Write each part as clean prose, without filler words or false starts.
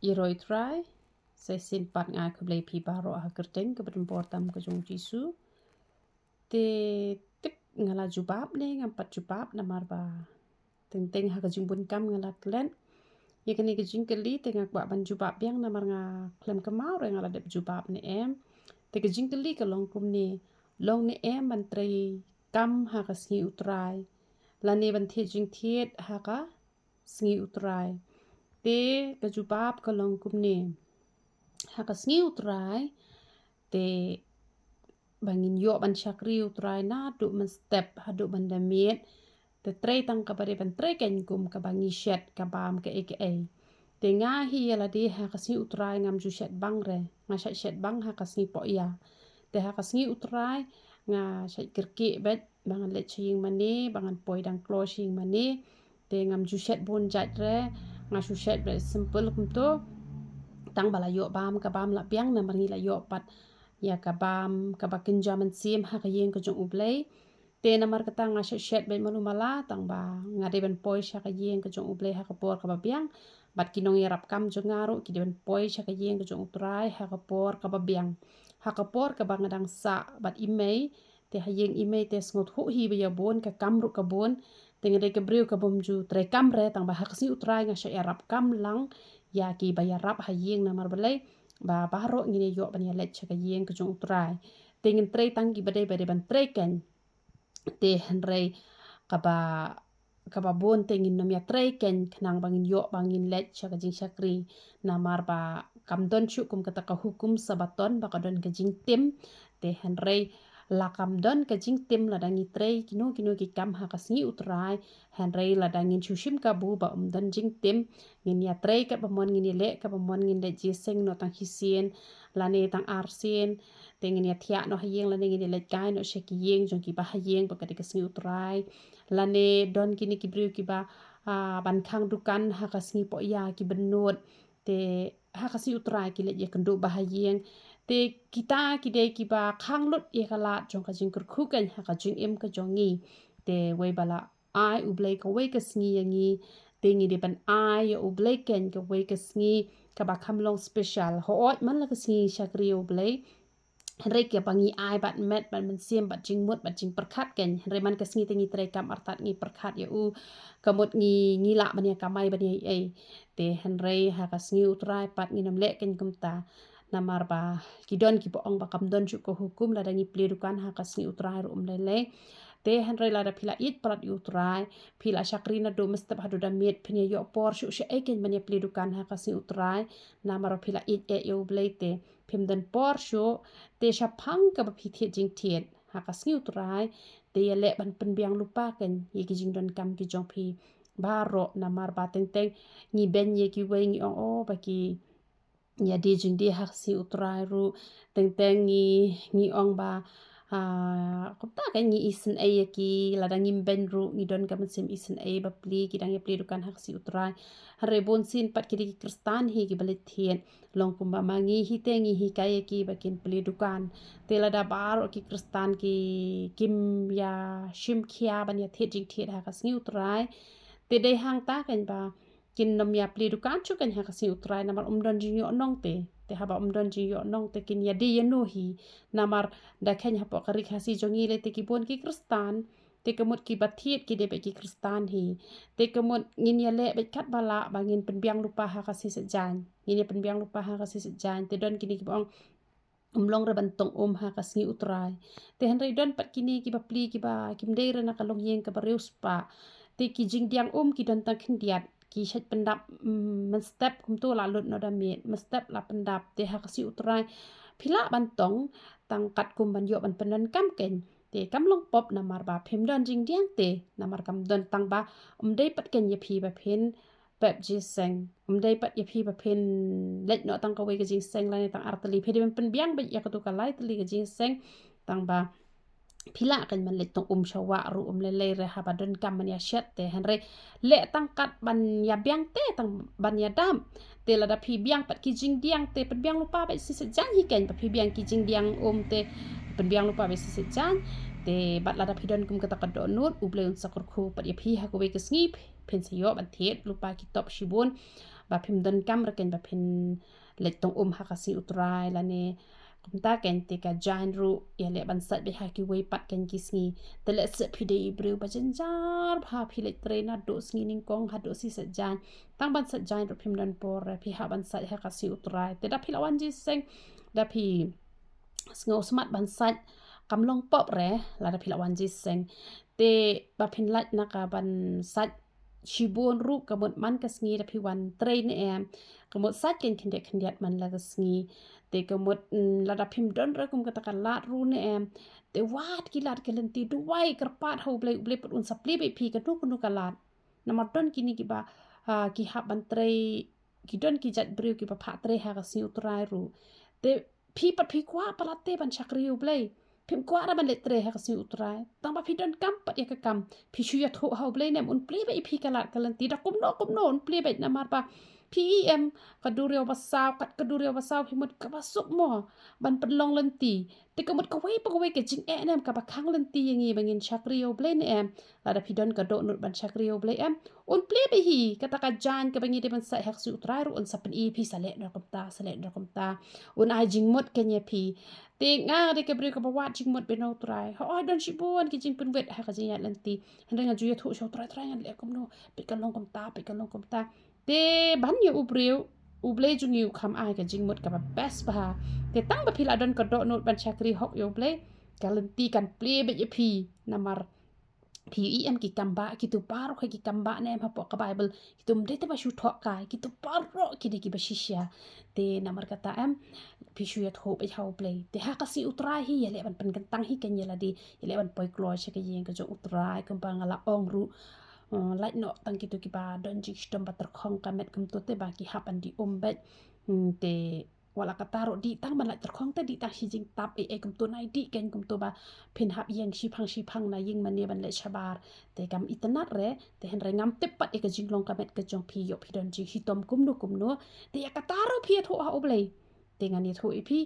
U Trai saya simpan ngai ke belai pi baro ha kerteng ke beremportam ke jong jisu te tik ngala jubab ne ngampat jubab namar ba teng ha ke jumbun kam ngala klen ye kini ke jing keli te ngak ba ban jubab yang namar nga klem kemau re ngala dep jubab ne em te ke jing keli ke long kum ne long ne em ban trei kam ha ke sngi utrai lani ban the jing thied ha ka sngi utrai te ke jubab ke long kum ne ha ka sngi utrai te bangin yo ban shakri utrai na du man step ha du ban damit te trei tang ka bare ban trei ken kum ka bangi shet ka bam ke aka te nga hi la di ha ka sngi utrai ngam ju shet bang re nga shet bang ha ka sngi po ya te ha ka sngi utrai nga shet kirki bet bangan le ching mani bangan poi dang klo ching mani te ngam ju shet bon jat re nga su shet be simple kum to tang bala yo bam ka bam la piang na mangi la yo pat ya ka bam ka ba kinjaman sim ha ka yeng ka jong ublei te namar ka tang nga shet be malu mala tang ba nga de ben poi sha ka yeng ka jong ublei ha ka por ka ba piang bat kinong yarap kam jong ngaru ki de ben poi sha ka yeng ka jong utrai ha ka por ka ba piang ha ka por ka ba ngadang sa bat imei te ha yeng imei te sngot hu hi be ya bon ka kam ru ka bon te ngade ka briu ka bom ju tre kam re tang ba ha ka si utrai nga sha yarap kam lang ya ki ba yarap ha yeng namar balai ba baro ngine yo ban ya let cha ka yeng ka jong utrai te ngin tre tang ki bade bade ban tre ken te henrei ka ba bon te ngin nom ya tre ken knang bangin yo bangin let cha ka jing shakri namar ba kam don chu kum kata ka hukum sabaton ba ka don ka jing tim te henrei la kam don ka jing tim la dangi tre kino ki kam ha ka sngi utrai henrei la dangin chushim ka bu ba don jing tim ngin ya tre ka ba mon ngin le ka ba mon ngin le ji seng no tang hisien la ne tang arsin te ngin ya thia no hayeng la ne ngin le kai no she ki yeng jong ki ba hayeng ba ka de ka sngi utrai la ne don kini ki bru ki ba ban khang dukan ha ka sngi po ya ki benut te ha ka si utrai ki le ye kendu ba hayeng te kita ki de ki ba khang lut ye kala jong ka jing kur khu kan ha ka jing em ka jongi te we bala ai u blai ka we ka sngi yangi te ngi de ban ai yo u blai ken ka we ka sngi ka ba kham long special ho ot man la ka sngi shakri u blai Henry kia pangi ai bat met bat men sim bat jing mut bat jing perkat ken Henry man ka sngi te ngi tre kam artat ngi perkat ya u kamut ngi la ban ya kamai ban ya ai te Henry ha ka sngi utrai pat ngi nam le ken kumta namar ba kidon ki boong ba kam don chu ko hukum la dangi pledukan ha ka sngi utrai ru lele te Henry la da pila it prat utrai pila shakrina do mestap hadu da met pinya yo por shu she eken ban ya pledukan ha ka sngi utrai namar pila it e yo blete pim dan por shu te shapang ka ba phi thiet jing thiet ha ka sngi utrai te ya le ban pen biang lupa ken ye ki jing don kam ki jong phi baro namar ba teng teng ngi ben ye ki we ngi o ba ki ya di jing di hak si utrai ru teng teng ngi ong ba ko ta kan ngi isen ai ki ladang ngim ben ru ngi don kam sim isen ai ba pli ki dang ye pli dukan hak si utrai hare bon sin pat ki di kristan hi ki balet thien long kum ba mangi hi te ngi hi kai ki ba kin pli dukan te lada bar ki kristan ki kim ya shim khia ban ya thiet jing thiet hak si utrai te dei hang ta kan ba kin nom ya pli dukan chu kan ha ka si utrai namar don jing yo nong te ha ba don jing yo nong te kin ya di ya no hi namar da khen ha po kari khasi jongi le te ki bon ki kristan te kemut ki bathiet ki de be ki kristan hi te kemut ngin ya le be kat bala bangin penbiang lupa ha ka si sejan ngin ya penbiang lupa ha ka si sejan te don kini ki bong umlong re bantong ha ka sngi utrai te henry don pat kini ki ba pli ki ba kim de re na kalong yeng ka ba reus pa te ki jing diang ki don tang khindiat ki shat pendap men step kum tu la lut no da met men step la pendap te ha ka si utrai phila bantong tang kat kum ban yo ban penan kam ken te kam long pop namar ba phem don jing diang te namar kam don tang ba dei pat ken ye phi ba phen pep ji seng dei pat ye phi ba phen let no tang ka we ka jing seng la ne tang artali phe de pen biang ba ya ka tu ka lai tali ka jing seng tang ba phila kan man le tong shawa ru le le re ha ba don kam man ya shet te henre le tang kat ban ya biang te tang ban ya dam te la da phi biang pat ki jing diang te pen biang lupa ba si se jan hi ken pa phi biang ki jing diang te pen biang lupa ba si se jan te bat la da phi don kum ka ta ka do nut u ble un sakor khu pat ya phi ha ko we ka sngi pen se yo ban thiet lupa ki top shibun บะพิมดนกัมระเกนบะพินเล็กตรงฮักสิอุตรายละเนกุมตาเกนติกาจานรูอย่าเละบันสัตไปหากิเวปัดเกนกิสงีแต่เละเสพิเดอิบริวบัจนจารพาพิเล็กเทรนัดโดสงีนิงกงฮัดโดสิสัจจานตั้งบันสัจจานรูพิมดนปอร์พิหาบันสัตฮักสิอุตรายแต่ดับพิลาวันจิเซงดับพิสงสมัดบันสัตกำลงปอบเร่ละดับพิลาวันจิเซงแต่บับพินลัดนักบันสัตชิบุนรูกบฏมันกสงีดับพิวันเทรนเอมกบฏสัตเกนขันเดียขันเดียมันละกสงีแต่กบฏระดับพิมดนเรื่องกตะกันลาดรูเนเอมแต่วาดกิลาดกันลันตีด้วยกระปาดเฮาเบลเบลปอุนสับเปลี่ยนไปพีกันทุกคนทุกกลาดน้ำมันดนกินกิบะกิฮับบันเตรกิดนกิจัดบริวกิบะผาเตรหากสิอุตรายรูแต่พีปัดพีกว่าปลัดเตบันชักริวเบลพิมกว่าระบันเลตเตรหากสิอุตรายตั้งบะพีดนกัมปัดยากกัมพีชุยทุเฮาเบลเนี่ยอุนเปลี่ยนไปพีกลาดกันลันตีดักกุมโนอุนเปลี่ยนไปน้ำมันปะPEM กระดูเรียวบาสาวกระดูเรียวบาสาวพิมดกับสุกหมอบันเป็นลองลันตีแต่ก็มดก็เว้ยปะเว้ยกับจิงแอเนี่ยกับข้างลันตีอย่างงี้บางเงินชักเรียวเบลนเอ็มแล้วแต่พี่ดอนกระโดดนุดบันชักเรียวเบลเอ็มอุนเปลี่ยนไปฮีกระตากจานกับบางเงินที่มันใส่หักสุดท้ายรุนสับเป็นพี่สเลดรักตาสเลดรักตาอุนไอจิงมดกันเนี่ยพี่ติงอ่ะเด็กกับเรียวกับว่าจิงมดเป็นเอาตรายเขาอ้อยดอนชิบุนกิจิงเป็นเวทหักจิงยัดลันตีเห็นเรื่องจุยทุชาวตรายงันเลี้ยกมโนเป็นกันลงกำตาเป็นกันลงกำตาเดบันอยู่อุบเรียวอุบเลจุงอยู่คำอายกับจิงมดกับแบบเบสบ้าแต่ตั้งแบบพิลาดอนกระโดดโนดบัญชากรีฮอกอยู่เบลการันตีกันเปลี่ยนแบบพีนามาร์พีกิกัมบะกิตุปาร์กกิกัมบะเนี่ยมาปอกกับไบเบิลกิตุมเดตบาชุทอกกายกิตุปาร์กกิเดกิบชิชยาแต่นามาร์กตาพิชุยทโฮไปเฮาเบลแต่หากสิอุตรายฮีอย่าเละมันเป็นกันตั้งฮีกันอย่าละดีอย่าเละมันปล่อยกลอยเชกยังก็จะอุตรายกับบางละองรูไล่เนาะตั้งกิตุกิบาดอนจิกสตอมบัตรคองกัมเม็ดกัมตัวเตบากิฮับอันดีเบ็ดแต่วลากตารดีตั้งมันละตรคองแต่ดีตั้งชิจิงตับกัมตัวนายดีกันกัมตัวบาเพ่นฮับยังชิพังนายิงมันเนี่ยมันเลชบาร์แต่กัมอิตนัดเร่แต่เห็นไรงามเต็บปัดจิงลงกัมเม็ดกจงพียพีดอนจิกฮิตอมกุมนัวแต่ยากตารพีโถอาอุเบลแต่งานนี้โถอีพี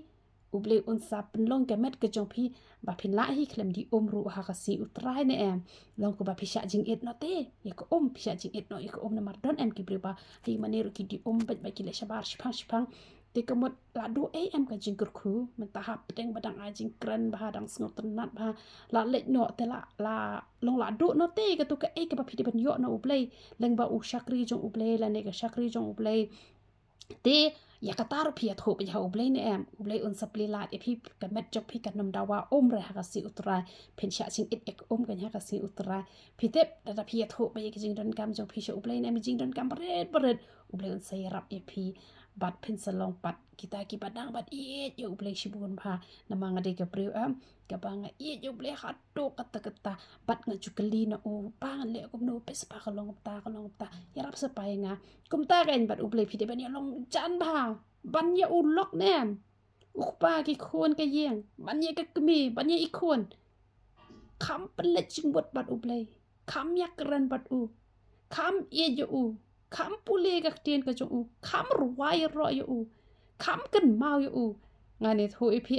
อุเบลอุนซาเป็นลงกัมเม็ดกจงพีบาเพ่นละฮีเคลมดีรูหากสีอุตรายเนี่ยลองกูบาพิชาจิงเอ็ดเนาะเต้ยก็พิชาจิงเอ็ดเนาะยก็นามาร์ดอนกิบริบาให้มันเนี่ยรุกิดีเบ็ดไปกิเลชบาร์ชิพังแต่ก็หมดละดูกับจิงกรุคูมันตาหับเด้งบดังไอจิงกรันบาดังสงบตนัดบาละเล็กเนาะแต่ละลงละดูเนาะเต้ก็ตัวก็กับบาพิดบันโยเนาะอุเบลเลงบาอุชักรีจงอุเบลละเนี่ยก็ชักรีจงอุเบลเต้ยากตารพีโถไปเฮาอุเบลเนี่ยอุเบลอุนสับลีลาดพี่กับเม็ดจบพี่กับนมดาวาเลยหากสีอุตรายเพ่นชาจิงเอ็ดกันหากสีอุตรายพี่เต็บแต่พี่โถไปยังจิงดอนกำจงพี่ชอุเบลเนี่ยมีจิงดอนกำเร็ดอุเบลอุนใส่รับพี่บัดเพนสลองปัดกิตากิบัดดังบัดอยู่เบลชิบุนพานำมางเด็กกับเรียวกับบางอยู่เบลฮัดโตกตะบัดงจุกลีนะโอ้ป้าเลี้ยกุมโนเปสปากลองตายารับสปายงากุมตากันบัดอุเบลพี่เดบันยาลองจันพาบันยาอุล็อกแนมอุกป้ากิคนกะเยียงบันยากะมีบันยาอีกคนคำเป็นเล็ดจิงบดบัดอุเบลคำยักรันบัดอุคำอยู่คำปุเลกับเตียนกับจงอูคำรวยรออยู่คำกันเมาอยู่งานนี้ทูอีพี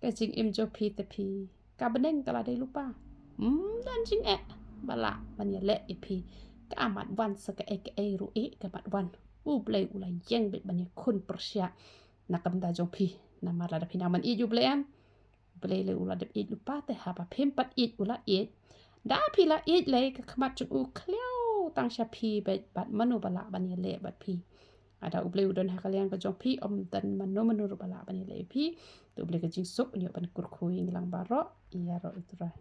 ก็จริงจงพีแต่พีกับบันเด้งตลาดได้ลูกป้าดันจริงบลาบันยาเละอีพีก็อามัดวันสกเอรุกับมัดวันเปลอุลายยังเบ็ดบันยาคนประชานักกำดาจงพีนามาระดับพีนามันอยู่เปลเลยอุลาดับลูกป้าแต่หาปะเพิ่มปัดอุลาดาพีละเลยก็ขมัดจงอูเคลี้ยวตั้งชาพีบัดมโนบลาบันยาเละบัดพีอาดาอุเบลดนหากเลี้ยงก็จงพีตันมโนบลาบันยาเละพีตัวอุเบลก็จิงซุกเนี่ยบันกุรคุยงลังบาระยารออุตราย